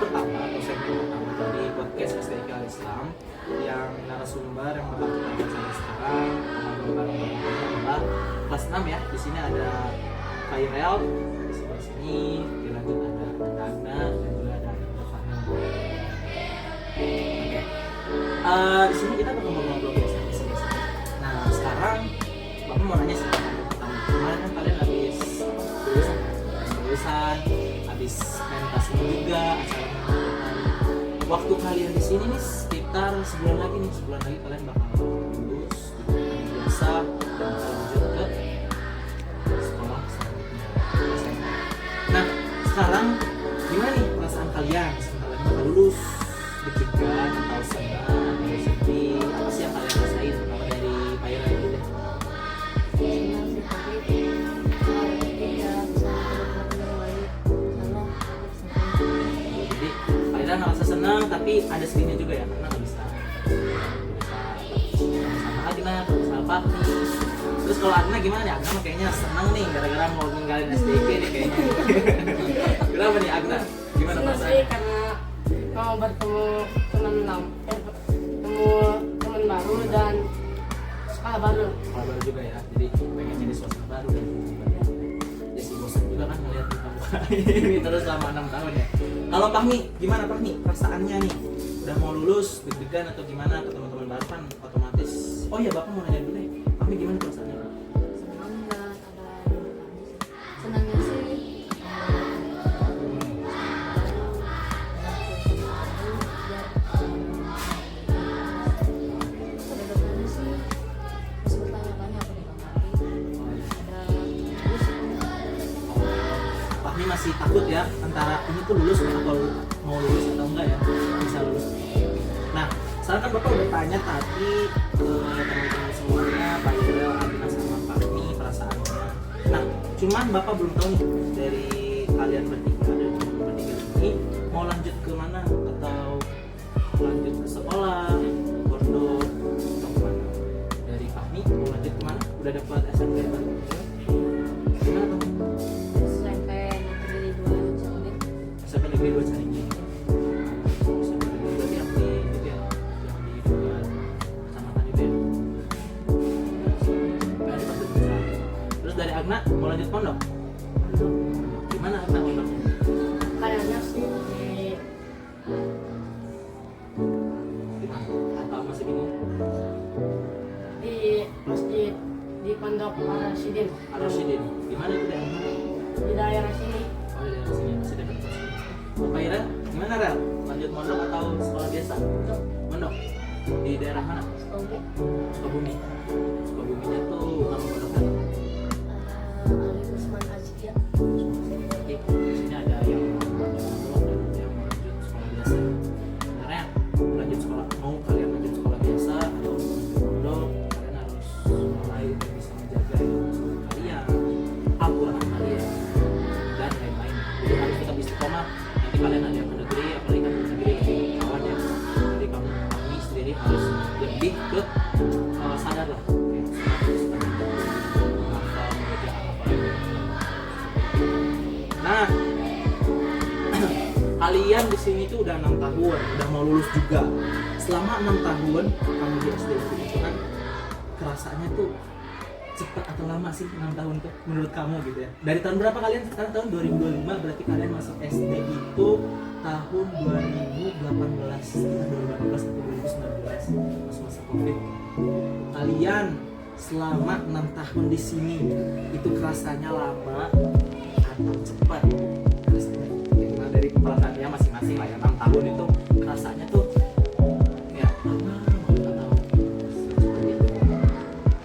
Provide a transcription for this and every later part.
pertama atau segmen pertama dari podcast STIK Islam yang narasumber yang bakal kita bahas sekarang ngobrol bareng-bareng adalah kelas 6 ya. Di sini ada Kairel, di sebelah sini dilanjut ada Agna dan juga ada Fahmi. Oke. Di sini kita bakal ngobrol biasa. Nah sekarang Bapak mau nanya sih pertama, kemarin kan kalian habis habis pentas juga acara penampilan. Waktu kalian di sini nih sekitar sebulan lagi kalian bakal lulus biasa dan bakal lanjut ke sekolah selanjutnya SMA. Nah sekarang gimana nih perasaan kalian setelah kalian bakal lulus, deg-degan atau senang atau sedih, apa sih yang kalian rasain? Kalau dari Pak Ira dulu deh. Jadi Pak Ira ngerasa senang tapi ada sedihnya juga ya, karena nggak bisa sama Agna, sama Fahmi. Terus kalau Agna gimana nih? Agna mah kayaknya senang nih gara-gara mau ninggalin SDK nih kayaknya. Kenapa nih Agna? Gimana perasaannya? Karena mau bertemu teman baru dan sekolah baru. Sekolah baru juga ya, jadi pengen jadi suasana baru dan ya sih bosan juga kan ngeliat muka ini terus selama 6 tahun ya. Kalau Fahmi, gimana Fahmi perasaannya nih? Udah mau lulus, deg-degan atau gimana? Atau teman-teman baru kan otomatis. Oh iya Bapak mau nanya dulu deh, Fahmi gimana perasaannya? Senang dan ada senangnya sih Fahmi masih takut ya antara ini tuh lulus atau mau lulus atau enggak ya, bisa lulus. Nah sekarang kan Bapak udah tanya tadi teman-teman semuanya, Pak Ira, Agna sama Fahmi perasaannya. Nah cuman Bapak belum tahu nih dari kalian bertiga ini mau lanjut ke mana, atau lanjut ke sekolah, pondok atau kemana? Dari Fahmi mau lanjut kemana? Udah dapat SMP baru? Gimana tuh? SMP Negeri 2 Caringin. SMP Negeri 2 berarti yang di itu ya, yang di dekat kecamatan itu ya. Kayak di Pasir Besar. Terus dari Agna mau lanjut pondok? Gimana Agna pondok? Kayaknya sih Gimana? Atau masih bingung? di masjid di Pondok Ar-Rasyidin Ar-Rasyidin. Gimana itu dari Agna? di daerah sini. Oh di daerah sini, masih dekat ke sini. Pak Ira, gimana Rel? Lanjut pondok atau sekolah biasa? Pondok. Di daerah mana? Sukabumi. Sukabuminya tuh nama pondoknya. Usman Azkia. Oke, di sini ada yang mau lanjut pondok dan ada yang mau lanjut sekolah biasa. Sebenarnya lanjut sekolah, mau kalian lanjut sekolah biasa atau lanjut pondok, kalian harus mulai untuk bisa menjaga ilmu kalian, Al-Quran kalian, dan lain-lain. Jadi harus tetap istiqomah. Nanti kalian ada yang ke negeri, apalagi kan ke negeri kawan ya. Jadi kami sendiri harus lebih ke sadar lah. Kayak menghafal, membaca Al-Quran. Nah, kalian di sini tuh udah 6 tahun, udah mau lulus juga. Selama 6 tahun kamu di SD itu kan kerasanya tuh cepat atau lama sih 6 tahun tuh menurut kamu gitu ya? Dari tahun berapa kalian? Sekarang tahun 2025, berarti kalian masuk SD itu tahun 2018, sekitar 2018 atau 2019, masa-masa Covid. Kalian selama 6 tahun di sini itu kerasanya lama atau cepat? Kerasanya nah, dari perasaannya masing-masing lah ya, 6 tahun itu kerasanya tuh ya lama banget atau seperti itu.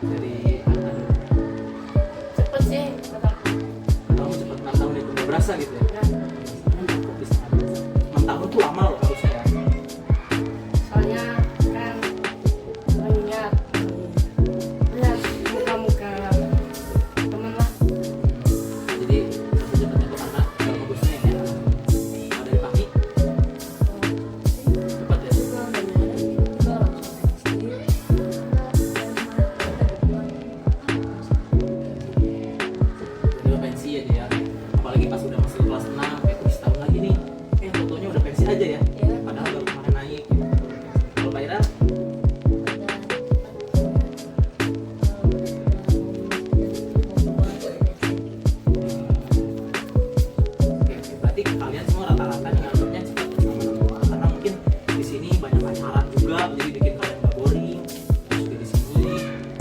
Dari Anda dulu. Cepet sih kataku. Kamu cepet 6 tahun itu nggak berasa gitu ya? Ya, 6 tahun tuh lama loh harusnya ya. soalnya kan mengingat lihat muka-muka temen lah. Jadi cepetnya tuh karena bagusnya ya. Kalau dari Fahmi cepat ya. Jadi udah pensi ya dia. Apalagi pas udah masuk kelas 6, kayak tuh setahun lagi nih. Fotonya udah pensi aja ya. Ya. Padahal baru kemarin naik. Gitu. Kalau Pak Ira, berarti kalian semua rata-rata nih nganggapnya cepat sama tua karena mungkin di sini banyak acara juga jadi bikin kalian gak boring. Terus juga di sini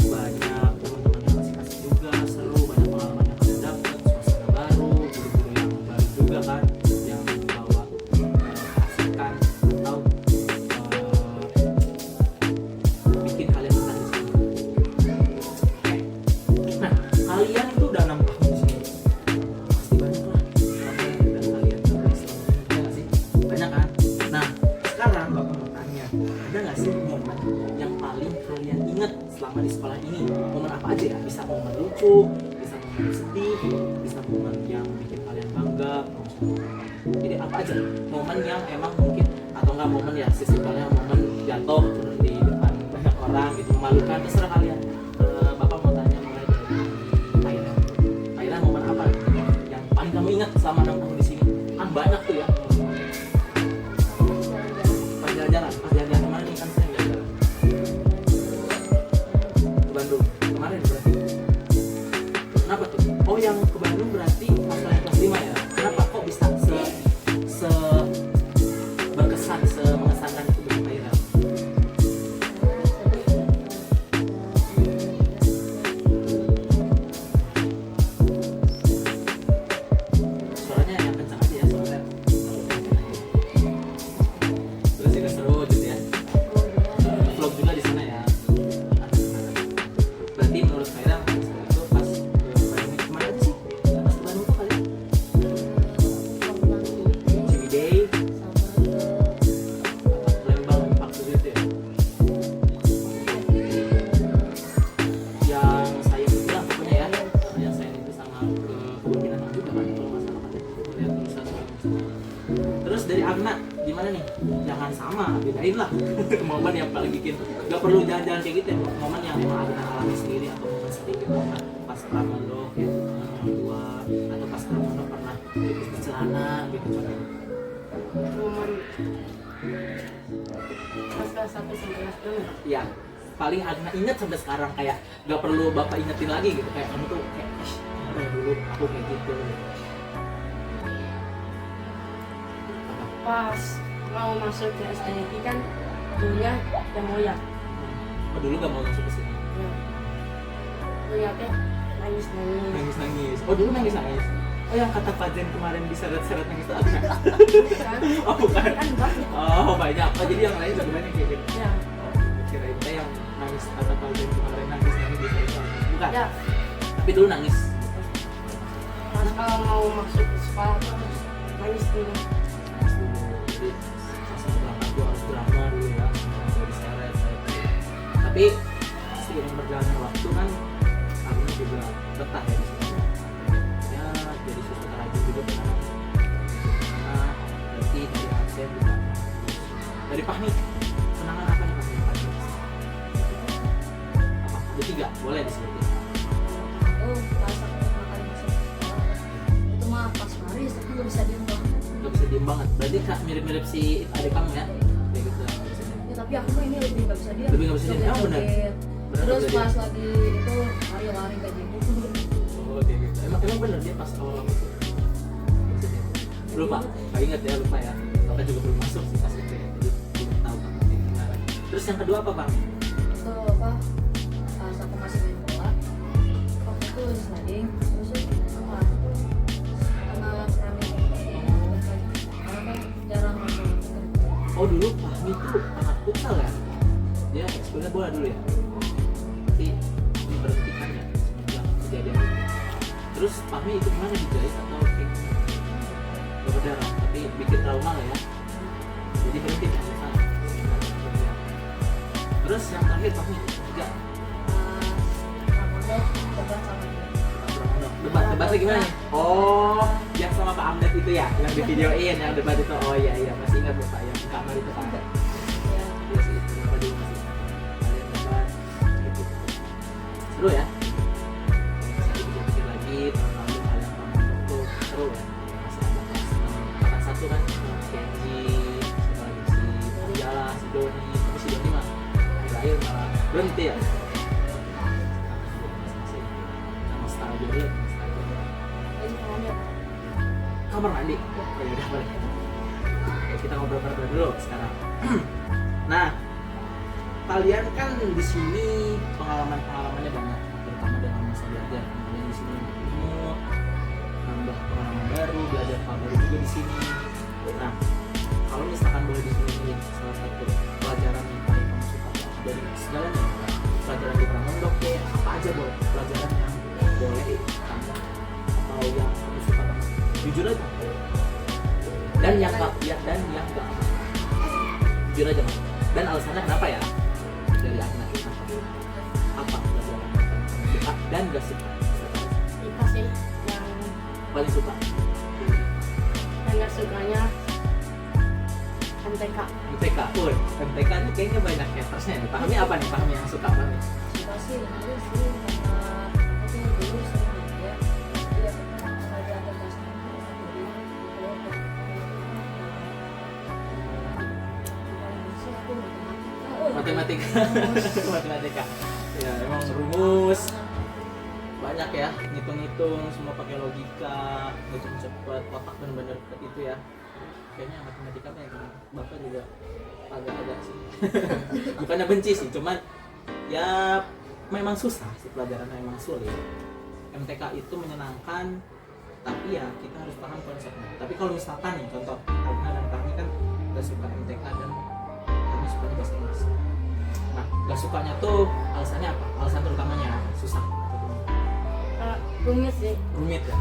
banyak teman-teman yang asik-asik juga, seru, banyak pengalaman yang kalian dapat, suasana baru, guru-guru yang baru juga kan yang membawa keasikan atau bikin kalian betah di sini. Oke. Nah, kalian itu udah 6 tahun di sini. Pasti banyak lah pengalaman dan kalian dapat selama ini, ya nggak sih? Banyak kan? Nah, sekarang Bapak mau tanya, ada nggak sih momen yang paling kalian ingat selama di sekolah ini? Momen apa aja ya? Bisa momen lucu, bisa momen sedih, bisa momen yang bikin kalian bangga. Jadi apa aja? Momen yang emang mungkin atau nggak momen ya sesimpelnya momen jatuh di depan banyak orang gitu memalukan, terserah kalian. Bapak mau tanya mulai dari Aira. Aira, momen apa yang paling kamu ingat selama 6 tahun di sini? Kan banyak tuh ya. Pas jalan-jalan kemana nih, kan sering jalan-jalan ke Bandung kemarin berarti. Kenapa tuh? Oh, yang ke Bandung berarti pas kalian kelas 5 ya? Kenapa kok bisa se berkesan, mengesankan itu bagi Pak Ira? Suaranya yang kencang aja ya soalnya. Terus juga seru gitu ya. Vlog juga di sana ya. Berarti menurut Pak Ira itu pas ke Bandung kemana aja sih? Pas ke Bandung tuh kalian? Ciwidey, Lembang, Paksu gitu ya. Yang saya bilang pokoknya ya, yang saya itu sama ke kebun binatang juga kan kalau nggak salah kan. Lihat Nusa segala macam. Terus dari Agna gimana nih? Jangan sama, bedain lah. Momen yang paling bikin nggak perlu jalan-jalan kayak gitu ya. Momen yang emang Agna alami sendiri atau momen sedih gitu kan. Pas pramondok ya dengan orang tua atau pas pramondok pernah di celana gitu contohnya. Momen pas kelas 1 sampai kelas 2. Ya, paling Agna ingat sampai sekarang kayak gak perlu bapak ingetin lagi gitu kayak kamu tuh kayak dulu aku kayak gitu. Pas mau masuk ke STNI kan dulunya yang moya. Oh, dulu gak mau masuk ke sini. Ya. Lihatnya nangis. Nangis. Oh, dulu nangis. Oh, yang kata Pak Jen kemarin diseret-seret nangis itu Agna. Kan? Oh, bukan. Kan banyak. Oh, banyak. Oh, jadi yang lain juga banyak kayak gitu. Ya. Oh, kirain yang nangis kata Pak Jen kemarin nangis diseret-seret. Bukan. Ya. Tapi dulu nangis. Pas kalau mau masuk ke sekolah tuh harus nangis dulu. Nangis dulu. Jadi pas berangkat gua harus drama dulu ya. Langsung diseret. Tapi seiring berjalannya waktu kan Agna juga betah ya di sini. Ya jadi siswa terajin juga benar. Nah, berarti dari absen juga. Dari Fahmi, kenangan apa nih Fahmi yang paling berkesan? Apa? Ada 3, boleh disebutin. Oh, pas aku pertama kali masuk sekolah itu mah pas Maris tapi nggak bisa diem banget. Gak bisa diem banget. Berarti Kak mirip-mirip si adik kamu ya? Kayak gitu nggak bisa diem. Ya, tapi aku mah ini lebih nggak bisa diem. Lebih nggak bisa diem. Oh, benar. Joget-joget. Benar, Terus nggak bisa pas lagi itu lari-lari kayak gitu. Oh, kayak gitu. Emang bener dia pas awal masuk. Nggak bisa diem. Lupa, Kak inget ya, lupa ya. Bapak juga belum masuk sih pas itu ya. Jadi belum tahu Pak kayak gimana. Terus yang kedua apa Bang? Itu apa? Pas aku masih main bola, waktu itu sliding, terus apa? Karena running karena kan jarang main. Oh, dulu Fahmi tuh anak futsal ya? Dia ekskulnya bola dulu ya? Tapi diberhentikan ya semenjak kejadian itu. Terus Fahmi itu gimana, dijahit atau kayak gimana? Gak berdarah, tapi bikin trauma lah ya. Jadi berhenti kan di sana. Terus yang terakhir Fahmi juga debatnya gimana nih? Oh, yang sama Pak Amdet itu ya, yang di videoin, yang debat itu. Oh iya, masih ingat Bapak yang di kamar itu Pak. Iya sih, kenapa dulu masih kalian debat gitu. Seru ya? Bisa dipikir lagi, tahun lalu kalian pernah tuh seru ya? Masih ada kelas 1 kan, Kenji, berhenti ya. Nama style dulu. Ini tangannya. Kamar mandi. Oh, ya udah boleh. Oke, kita ngobrol-ngobrol dulu sekarang. Nah, kalian kan di sini pengalamannya banyak, terutama dalam masa belajar. Kalian di sini ilmu, nambah pengalaman baru, belajar hal baru juga di sini. Nah, kalau misalkan boleh dipilih salah satu pelajaran yang paling kamu suka dari segalanya, pelajaran di Pramondok ya, apa aja boleh, pelajaran yang boleh kamu atau yang kamu suka banget, jujur aja. Dan yang enggak, ya dan yang enggak, jujur aja Mas. Dan alasannya kenapa ya? Dari Agna, apa pelajaran yang kamu suka dan gak suka? IPA sih yang Paling suka nggak sukanya MTK. MTK, MTK ini kayaknya banyak hatersnya nih. Pahami apa nih? Pahami yang suka banget. Suka sih ini sih karena aku dulu sering ya dia pelajaran dasar itu Matematika. Matematika. Ya, emang rumus banyak ya, ngitung-ngitung semua pakai logika, ngitung cepet, otak bener-bener itu ya. Kayaknya matematika kayak bapak juga agak-agak sih. Bukannya benci sih, cuman ya memang susah sih, pelajarannya memang sulit. MTK itu menyenangkan, tapi ya kita harus paham konsepnya. Tapi kalau misalkan nih contoh, Agna dan kami kan gak suka MTK dan kami sukanya bahasa Inggris. Nah, gak sukanya tuh alasannya apa? Alasan terutamanya susah. Rumit sih. Rumit ya.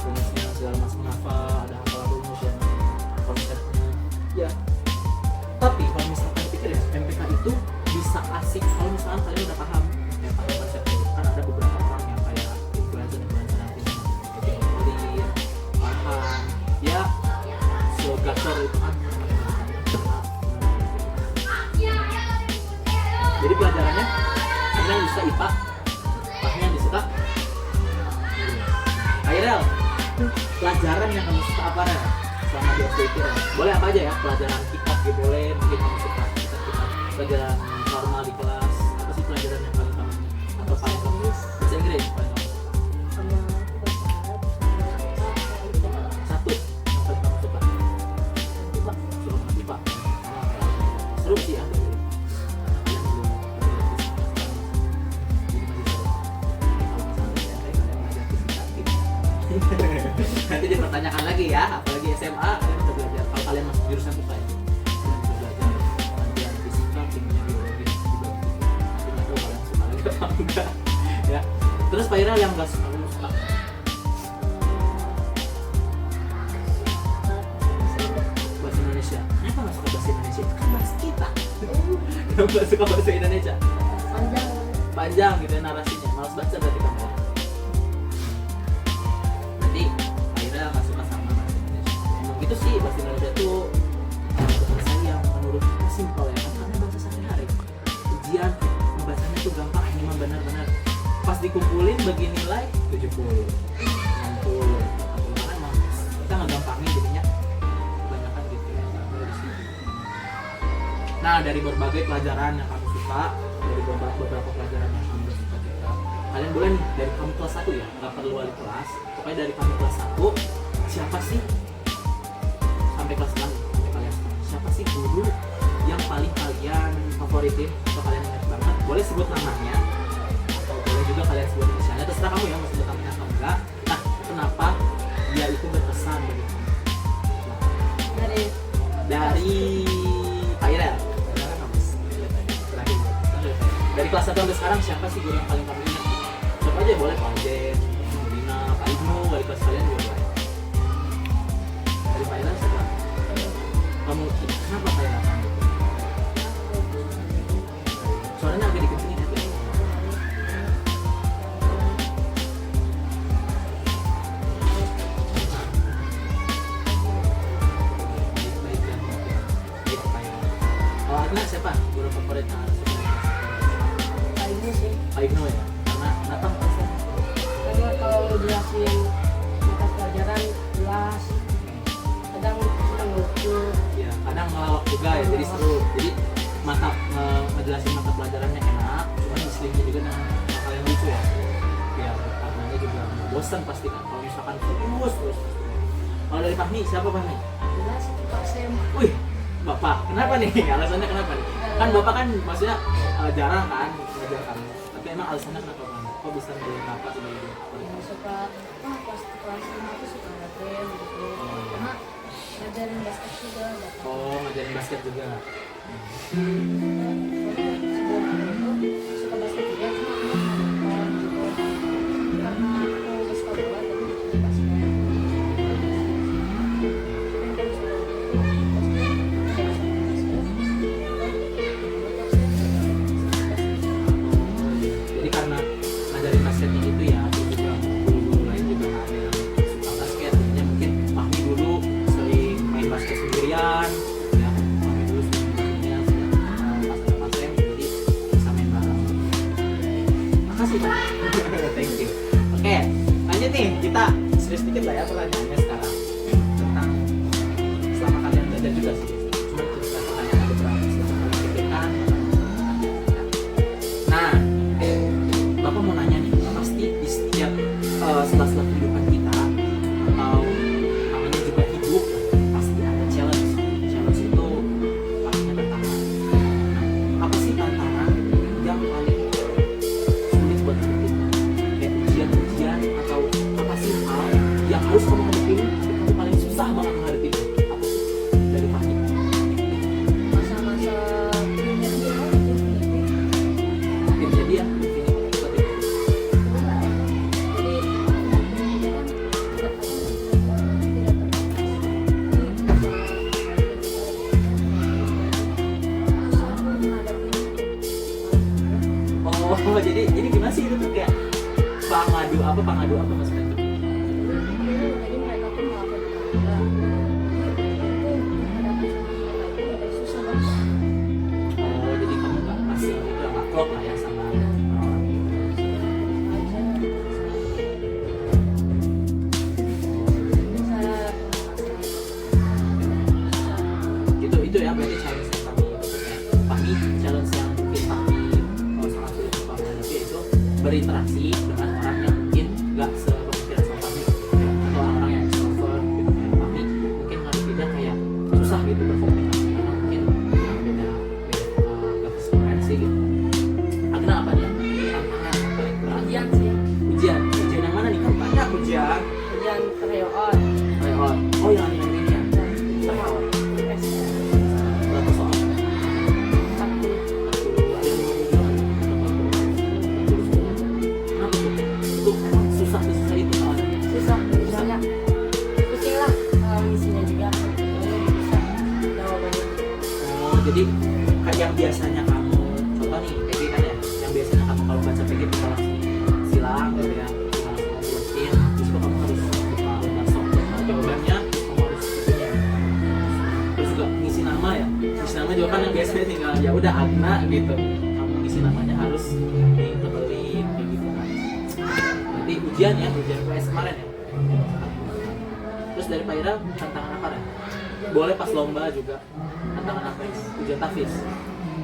Rumusnya segala macam hafal, ada hafal rumus yang konsepnya. Ya. Tapi kalau misalkan pikir ya, MPK itu bisa asik kalau misalkan kalian udah paham. Ya paham konsepnya. Kan ada beberapa orang yang kayak influencer nanti jadi paham. Ya, so gacor itu kan. Jadi pelajarannya ada yang bisa IPA, pahamnya yang disuka. Airel, pelajaran yang kamu suka apa Rel? Selama di SD itu Rel? Boleh apa aja ya, pelajaran kitab gitu boleh, mungkin kamu suka kitab-kitab. Pelajaran normal di kelas, apa sih pelajaran yang paling kamu atau paling kamu bahasa Inggris paling kamu? Sama Satu yang paling kamu suka? IPA, suka banget IPA. Seru sih ya. Nanti dipertanyakan lagi ya, apalagi SMA kalian bisa belajar kalau kalian masuk jurusan IPA ya. Kalian bisa belajar pelajaran fisika, kimia, biologi, juga tidak tahu kalian suka lagi apa enggak ya. Terus Pak Ira yang nggak suka, kamu suka bahasa Indonesia. Kenapa nggak suka bahasa Indonesia? Itu kan bahasa kita. Kenapa nggak suka bahasa Indonesia? Panjang gitu ya narasinya, malas baca berarti kamu. Nggak suka sama bahasa Indonesia. Emang gitu sih, bahasa Indonesia tuh bahasa yang menurut kita simpel ya kan, karena bahasa sehari-hari. Ujian membacanya tuh gampang, ini mah benar-benar pas dikumpulin bagi nilai 70, 60, 40. Karena emang kita nggak gampangin jadinya kebanyakan gitu ya. Nah, dari berbagai pelajaran yang kamu suka, dari beberapa pelajaran yang kamu suka juga, kalian boleh nih dari kamu kelas 1 ya, nggak perlu wali kelas, pokoknya dari kamu kelas 1 siapa sih sampai kelas 6 sampai kalian siapa sih guru yang paling kalian favoritin atau kalian ingat banget, boleh sebut namanya atau boleh juga kalian sebut inisialnya, terserah kamu ya mau sebut namanya atau enggak. Nah, kenapa dia itu berkesan bagi kamu? Dari Pak Irel. Dari kelas 1 sampai sekarang siapa sih guru yang paling kamu ingat? Siapa aja boleh, Pak Jen, Dina, Pak Ibnu, wali kelas kalian juga boleh. Dari Pak Irel siapa? Kamu kenapa Pak Irel? Suaranya agak dikecilin ya. Kalau Agna siapa guru favorit yang harus ini sih. Pak Ibnu ya? Karena kenapa? Karena kalau jelasin mata pelajaran jelas, kadang kita lucu. Ya, kadang ngelawak juga ya, jadi seru. Jadi ngejelasin mata pelajarannya bosan pasti kan kalau misalkan terus. Kalau dari Fahmi, siapa Fahmi? jelas itu Pak Sam. Wih, Bapak, kenapa nih? Alasannya kenapa nih? Kan Bapak kan maksudnya jarang kan ngajar kamu. Tapi emang alasannya kenapa Fahmi? Kok bisa milih Bapak sebagai guru? Suka pas kelas 5 aku suka latihan gitu. Karena ngajarin basket juga. Oh, ngajarin basket juga. Sebelum itu suka basket juga cuma aku nggak gitu. Karena aku suka bola jadi aku basket. Jadi karena ngajarin basketnya itu ya, aku juga guru-guru lain juga ada yang suka basket. Jadinya mungkin Fahmi dulu sering main basket sendirian, ya Fahmi dulu sering main sendirian pas jadi bisa main bareng. Makasih Pak. Thank you. Oke, lanjut nih, kita serius dikit lah ya pertanyaannya sekarang tentang selama kalian belajar juga sih. Cuma kita tanya ada beberapa selama kalian pikirkan. Nah, Bapak mau nanya nih, pasti di setiap sela-sela kehidupan kita atau namanya juga hidup pasti ada challenge. Challenge itu pastinya tantangan. Nah, apa sih tantangan yang paling sulit buat hadapin? Kayak ujian-ujian atau apa sih hal yang harus kamu hadapin, tapi kamu paling susah banget menghadapinya? Apa sih dari Fahmi? Masa-masa kuliah dia Mungkin jadi ya, mungkin seperti itu. Oh, jadi gimana sih itu tuh kayak pangadu apa maksudnya itu? jadi mereka tuh melakukan itu susah banget. Oh, jadi kamu nggak masih udah nggak klop lah ya sama orang-orang itu ya, berarti challenge yang Fahmi challenge yang mungkin Fahmi sangat sulit untuk menghadapi itu berinteraksi dengan orang yang mungkin nggak sepemikiran sama Fahmi atau orang-orang yang extrovert gitu kayak Fahmi mungkin ngadepinnya kayak susah gitu berkomunikasi karena mungkin beda frekuensi gitu. Akhirnya apa nih tantangan yang paling berat? Ujian sih. Ujian yang mana nih, kan banyak ujian. Ujian karyawan. Oh yang ini ya. Sama UTS. Berapa soal? 40. Ada yang kenapa tuh? Itu emang susah itu soalnya. Susah misalnya. Pusing lah misinya juga. Bisa jawabannya. Oh, jadi kayak yang biasanya kamu contoh nih PG kan ya, yang biasanya kamu kalau baca PG bisa langsung silang gitu ya, langsung ngomongin, justru kamu harus buka langsung jawabannya, kamu harus itunya. Terus juga ngisi nama ya, ngisi nama juga kan yang biasanya tinggal ya udah Agna gitu, kamu ngisi namanya harus ditebelin kayak gitu kan. Nanti ujian ya, ujian PS kemarin ya. Terus dari Pak Ira tantangan apa ya? Boleh pas lomba juga. Tantangan apa ya? Ujian tahfiz.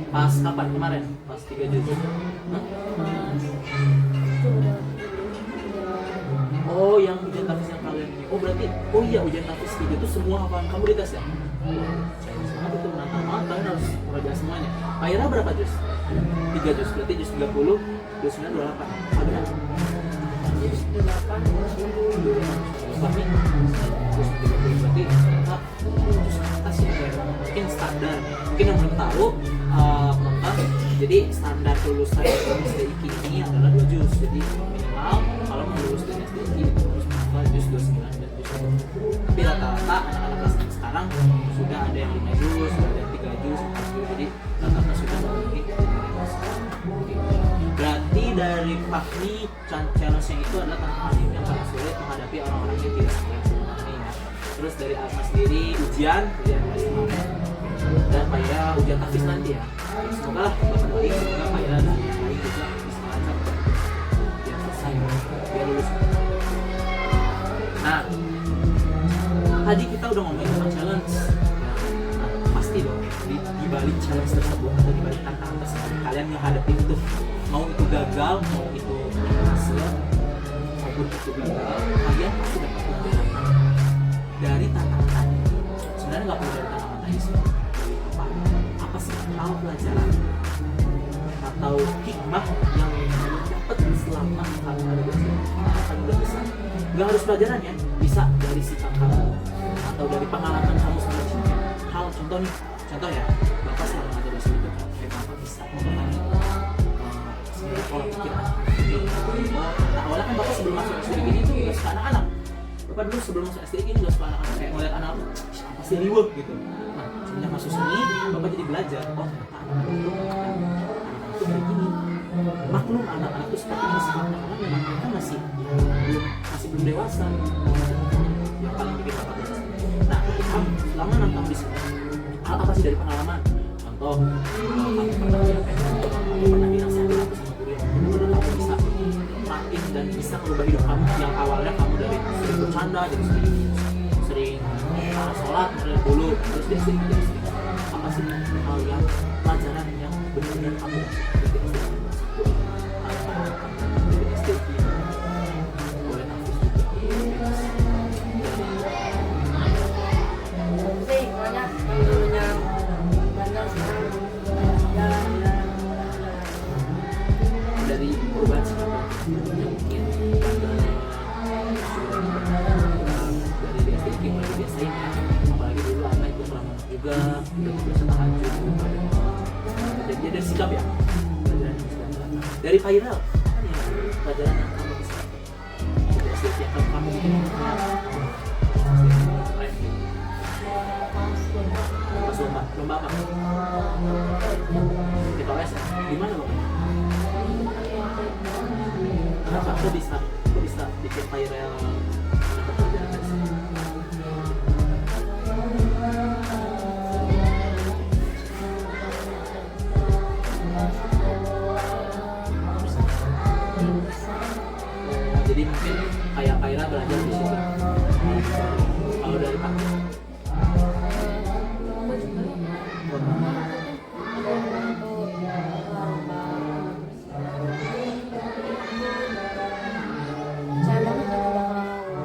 Pas kapan kemarin? Pas 3 Juni. Hah? Itu udah Oh, yang ujian tahfiz yang kalian ini. Oh, berarti oh iya ujian tahfiz itu semua hafalan kamu dites ya? Saya sangat itu menantang banget, kalian harus belajar semuanya. Pak Ira berapa juz? 3 juz, berarti juz 30, juz 9, 28. Ada kan? Juz 8. Fahmi juz 30, berarti ternyata juz atas ya, mungkin standar. Mungkin yang belum tahu penonton, jadi standar lulusan SDIK ini adalah 2 juz. Jadi minimal kalau mau lulus dari SDIK itu harus menghafal juz 29 dan juz 30. Tapi rata-rata anak-anak kelas 6 sekarang sudah ada yang 5 juz, sudah ada yang 3 juz, 4 juz. Jadi rata-rata sudah memenuhi juz. Berarti dari Fahmi challenge-nya itu adalah tantangan yang paling sulit menghadapi orang-orang yang tidak sesuai sama Fahmi ya. Terus dari Alma sendiri ujian kelas kemarin, dan Pak Ira ujian tahfiz nanti ya. Semoga lah Bapak doain semoga Pak Ira dan yang lain juga bisa lancar biar selesai, biar lulus. Nah, tadi kita udah ngomongin tentang challenge. Nah, pasti dong di balik challenge tersebut atau di balik tantangan tersebut kalian menghadapi itu, mau itu gagal, mau itu berhasil, begitu gagal, kalian pasti dapat pelajaran dari tantangan tadi. Sebenarnya nggak perlu dari tantangan tadi sih. Apa sih hal pelajaran atau hikmah yang kalian dapat selama kalian ada di sini? Kalian udah bisa. Nggak harus pelajaran ya, bisa dari sikap kamu atau dari pengalaman kamu sendiri. Hal contoh nih, contoh ya, bapak selama ada di sini tuh kayak bapak bisa memahami sebenarnya pola pikir anak. Nah, awalnya kan bapak sebelum masuk SD ini tuh nggak suka anak-anak. Bapak dulu sebelum masuk SD ini nggak suka anak-anak, kayak ngeliat anak apa sih riweuh gitu. Nah, semenjak masuk sini, bapak jadi belajar. Oh ternyata anak-anak itu kayak gini. Maklum anak-anak itu seperti ini sifatnya karena memang mereka masih belum dewasa. Yang paling bikin bapak belajar. Nah, kamu selama 6 tahun di sini, hal apa sih dari pengalaman? Contoh, kamu pernah dinasihati apa sama guru yang benar-benar kamu bisa makin dan bisa merubah hidup kamu yang awalnya kamu dari sering bercanda jadi sering sholat dulu terus dia sering apa sih hal yang pelajaran yang benar-benar kamu dari SD boleh nafis juga Sih, banyak yang dulunya bandel sekarang jalan-jalan. dari perubahan sikap yang mungkin dari DSD mulai biasain ya, apalagi dulu anak itu melamun juga udah biasa tahajud jadi dari sikap ya pelajaran yang bisa dilakukan. Dari Viral apa nih pelajaran yang kamu bisa dari SD yang kamu bikin pas lomba apa? Di KWS ya? Di mana lo? Kenapa kok bisa bikin viral pelajaran dari sini? Jadi mungkin kayak Kaira belajar di situ. Kalau dari Pak saya banget itu bakal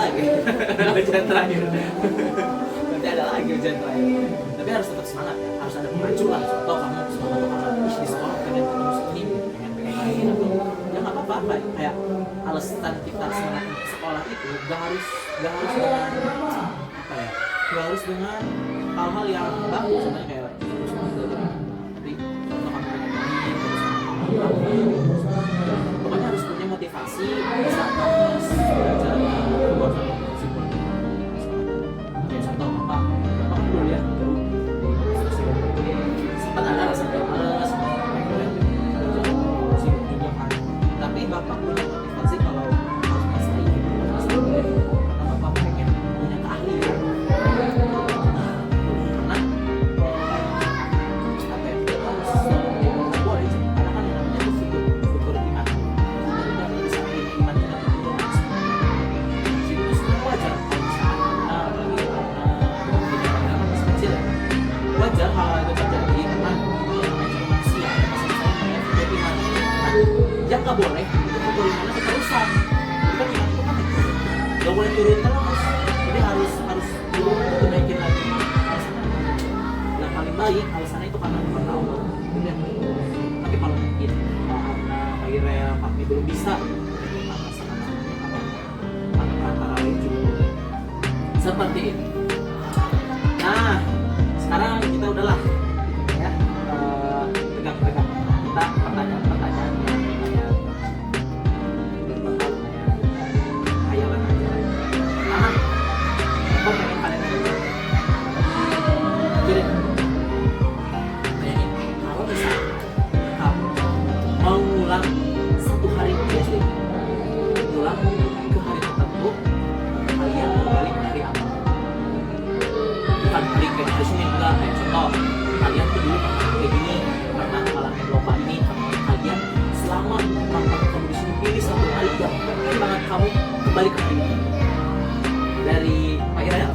lagi ujian terakhir. Nanti ada lagi ujian terakhir. Tapi harus tetap semangat ya, harus ada pemacu lah. Contoh kamu semangat tuh karena di sekolah pengen ketemu ini, pengen lain atau ya nggak apa-apa. Kayak alasan kita semangat untuk sekolah itu gak harus dengan apa ya, gak harus dengan hal-hal yang bagus sebenarnya kayak terus belajar. Tapi contoh kamu pengen main terus pokoknya harus punya motivasi bisa terus belajar buat motivasi buat kayak contoh bapak kan dulu ya baru sempat ada rasa kayak males pengen belajar sibuk juga kan, tapi bapak punya motivasi kalau harus selesai karena bapak pengen punya keahlian karena apa ya, kita harus selalu boleh sih karena kan yang namanya itu fitur iman kita bisa iman kita turun jadi itu semua wajar kalau misalnya apalagi karena masih kecil ya wajar hal itu terjadi karena yang namanya juga manusia masing-masing punya fitur iman. Nah yang nggak boleh itu fitur imannya keterusan, jadi kan iman itu kan nggak boleh turun terus, jadi harus turun untuk naikin lagi. Yang paling baik alasannya itu karena bukan Allah itu yang tapi kalau mungkin karena Pak Ira Pak Mi belum bisa karena perantara lain juga seperti ini. Nah sekarang kita udahlah ya pegang-pegang kita pertanyaan yang hayalan aja lah. Nah, aku pengen kalian aja. Jadi, bayangin kalau misalnya kamu mau ngulang satu hari SD, ngulang ke hari tertentu, kalian mau balik hari apa? Bukan hari kayak hari Senin enggak, kayak contoh kalian tuh dulu pernah kayak gini, pernah ngalamin lomba ini, kalian selama nonton kamu di sini pilih satu hari yang pengen banget kamu kembali ke hari ini. Dari Pak Ira ya?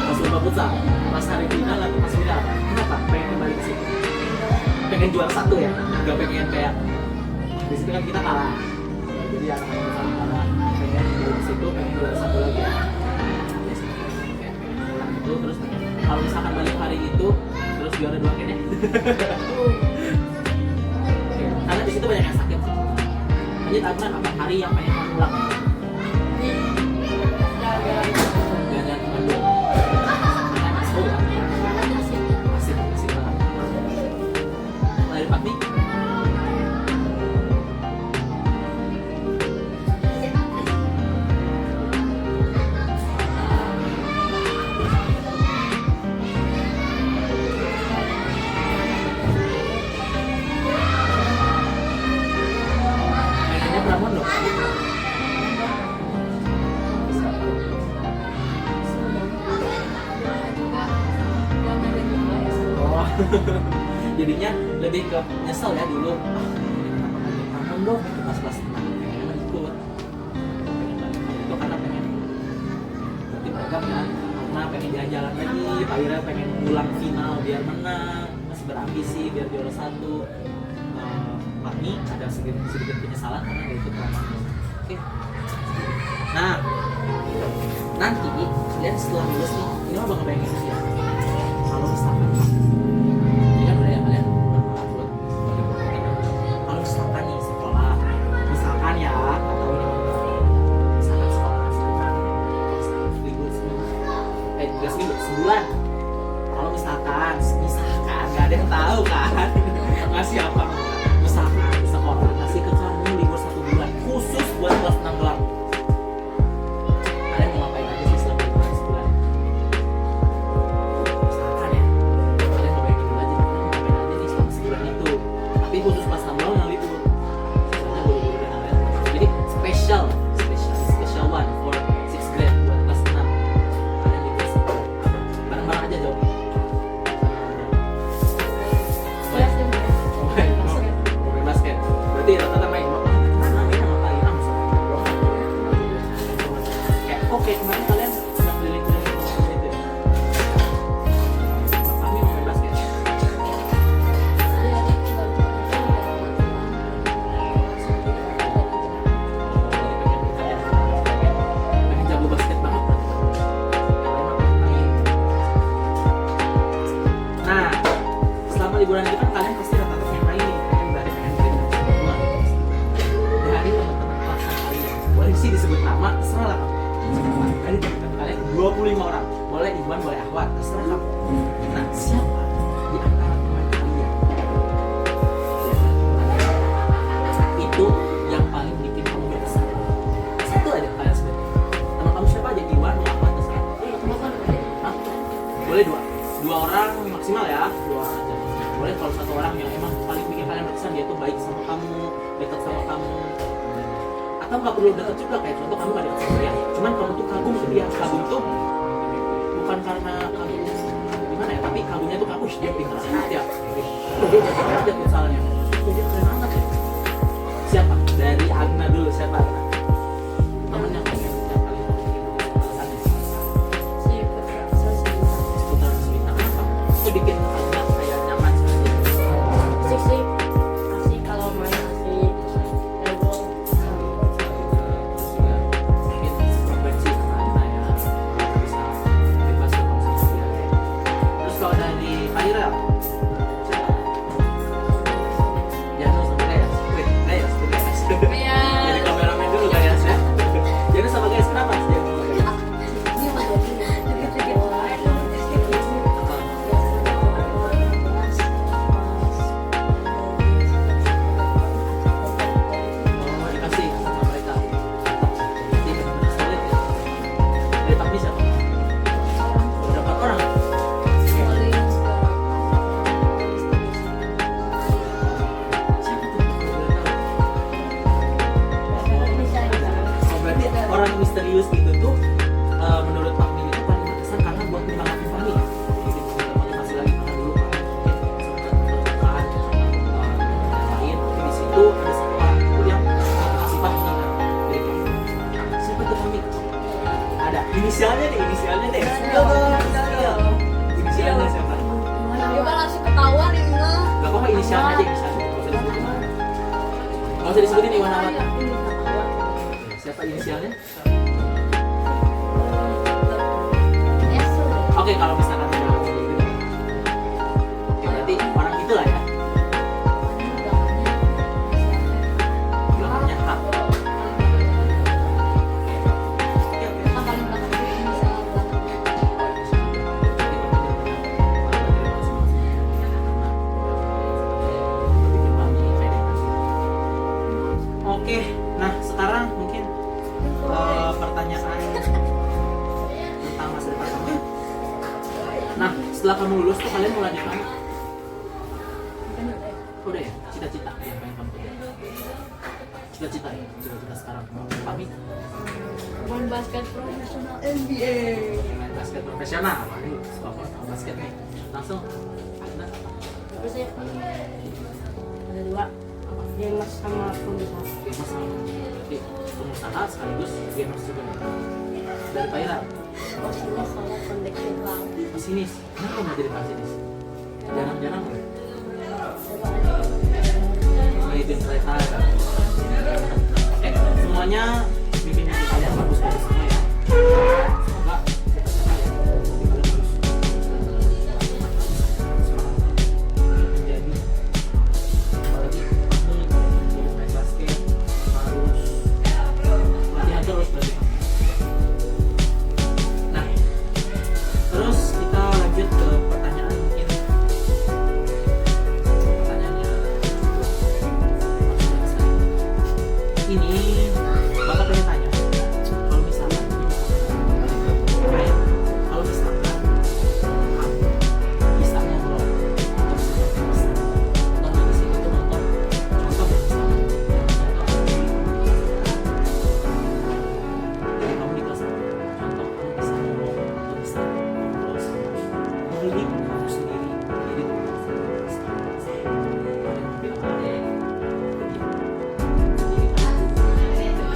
Pas lomba futsal, pas hari final atau pas final, kenapa pengen kembali ke sini? Pengen juara satu ya, nggak pengen kayak di situ kan kita kalah. Jadi anak-anak sama kalah, pengen di situ, pengen juara satu lagi. Kayak pengen pulang itu, terus pengen kalau misalkan balik hari itu, terus juara dua kayaknya. Karena di situ banyak yang sakit. Lanjut Agnan, apa hari yang pengen kamu ulang? Jalan-jalan ke Bandung. Seru kan? Asik banget. Dari Pak Mi? Pengennya Prambon dong? Oh, jadinya lebih ke nyesel ya dulu. Kenapa nggak ikut Prambon dong? Pas kelas 6 pengen ikut. Itu karena pengen berarti beragam kan? Karena pengen jalan-jalan lagi. Pak Ira pengen pulang final biar menang, masih berambisi biar juara satu. Pak Mi ada sedikit penyesalan karena nggak ikut Prambon. Oke. Nah, nanti kalian setelah lulus nih, ini mah bakal pengen ya. Kalau misalkan ini kan udah ya kalian buat kalau misalkan nih sekolah, misalkan ya nggak tahu nih misalkan sekolah libur sebulan. Kalau misalkan nggak ada yang tahu kan ngasih apa, misalkan sekolah ngasih ke kamu libur 1 bulan khusus buat kelas 6 doang. Kalian mau ngapain aja sih selama liburan sebulan? Misalkan ya, kalian mau bayangin dulu aja ngapain aja nih selama sebulan itu. Tapi khusus kelas 6 doang yang libur. Sisanya buru-buru dan lain-lain. Jadi special one for 6th grade buat kelas 6. Kalian libur sebulan. Bareng-bareng aja dong. Main basket. Berarti rata-rata main. Mana main sama Pak Ira kayak oke kemarin kalian sedang keliling-keliling gitu ya. Kami mau main basket. atau nggak perlu deket juga, kayak contoh kamu nggak deket sama dia, cuman kamu tuh kagum ke dia. Kagum tuh bukan karena kagum gimana ya, tapi kagumnya tuh kamu dia pintar banget ya, dia jago banget misalnya, dia keren banget ya. Siapa dari Agna dulu, siapa Agna? Temen yang pengen tiap kali alasannya Si Putra Sasmita. Putra Sasmita. Kenapa? Itu bikin Agna kayak nyaman sekali. Asik sih, asik kalau main asik, jago. Mungkin frekuensi sama Agna ya, bisa bebas ngomong sama dia. Terus kalau dari Kairel, siapa? Jangan sama Gayas. Wait, Gayas, tuh Gayas. Jadi kameramen dulu Gayas ya. Jadi sama Gayas kenapa? Jadi sama Gayas. Dia mau jadi Oh, dikasih sama mereka. Jadi benar-benar solid ya. Dari Takmi siapa? Berapa orang? Siapa tuh? Oh, berarti orang misterius itu tuh menurut Pak Min itu paling berkesan karena buat menyemangatin Fahmi. Jadi kita motivasi lagi karena dulu Pak Min sempat tertekan yang lain, tapi di situ ada satu orang itu yang motivasi Fahmi kan. Jadi siapa tuh Fahmi? Ada inisialnya deh. Inisialnya siapa? Coba langsung ketahuan ini mah. Gak apa-apa inisialnya aja, inisialnya. Gak usah disebutin Iwan Ahmad. Siapa inisialnya? Oke, kalau misalkan udah gitu. Oke, berarti orang itulah ya. Belakangnya H. Oke, oke. Oke, nah sekarang mungkin pertanyaan tentang masa depan kamu. Nah, setelah kamu lulus tuh kalian mau lanjut mana? Udah ya, cita-cita yang pengen kamu kerjain. Cita-cita ya, cita-cita sekarang kami Main basket profesional. main basket profesional. Aduh, suka banget sama basket nih. Langsung, Agna, Terus ya, ada dua, gamers sama pengusaha. gamers sama berarti pengusaha sekaligus gamers juga nih. Dari Pak Ira, Pastinya sama pendek lang. pesinis. Kenapa nggak jadi pesinis? Jarang-jarang ya. Ngeliatin kereta kan. Oke, semuanya bikin mimpi kalian bagus-bagus semua ya. Semoga mimpi kalian bagus. Semangat menjadi apalagi kamu main basket harus latihan terus berarti. Nah, terus kita lanjut ke pertanyaan mungkin pertanyaannya ini bapak pengen tanya kalau misalkan kayak kalau misalkan kamu bisa ngobrol atau bisa atau di sini tuh nonton contoh ya misalkan jadi kamu di kelas contoh kamu bisa ngomong atau bisa ngobrol sama murid kamu sendiri jadi tuh ada yang bilang ada jadi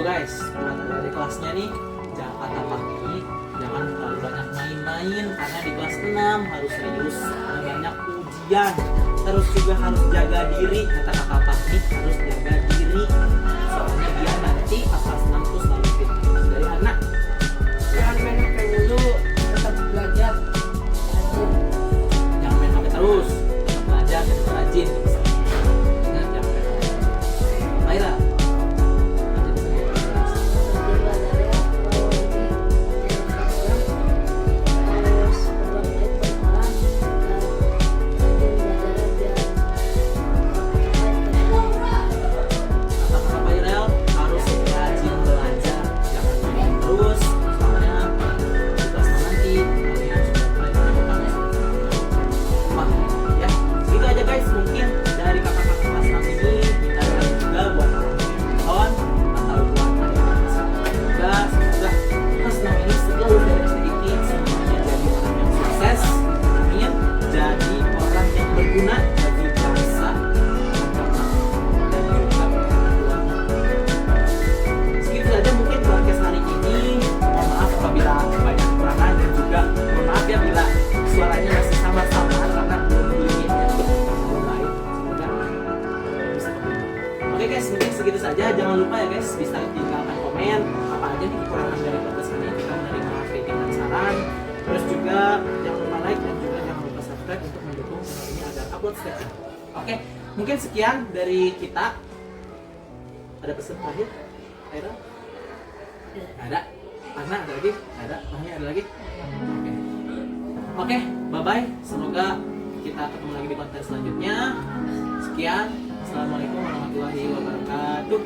guys, buat adik kelasnya nih, jangan patah pagi, jangan terlalu banyak main-main, karena di kelas 6 harus serius, ada banyak ujian. Terus juga harus jaga diri, kata kakak Fahmi, harus jaga diri, soalnya biar nanti pas kelas 6 tuh selalu fit. Dari anak, Jangan main HP dulu, tetap belajar. jangan main HP terus, tetap belajar, tetap rajin. Ingat, jangan main HP. Maira, kata kakak Mairel harus rajin belajar, jangan main terus, soalnya di kelas 6 nanti kalian sudah mulai menemukan wah ya gitu aja guys, mungkin dari kakak-kakak kelas 6 ini kita akan juga buat nonton atau buat adik-adik juga. Semoga kelas 6 ini seluruh dari sedikit semuanya jadi orang yang sukses, amin, jadi orang yang berguna bagi bangsa, agama, dan juga keluarga. Segitu saja mungkin podcast hari ini. Mohon maaf apabila banyak kekurangan, dan juga mohon maaf ya bila suaranya masih sama-sama karena belum dilihatnya belum baik. Semoga bisa kembali. Oke guys, mungkin segitu saja. Jangan lupa ya guys, bisa tinggalkan komen apa aja nih kekurangan dari podcast ini. Kita menerima kritik dan saran. Terus juga jangan lupa like dan juga jangan lupa subscribe untuk mendukung channel ini agar upload setiap hari. Oke, mungkin sekian dari kita. Ada pesan terakhir, Aira? Ada? Ana ada lagi? Ada? Fahmi ada lagi? Oke. Oke, bye-bye. Semoga kita ketemu lagi di konten selanjutnya. Sekian. Assalamualaikum warahmatullahi wabarakatuh.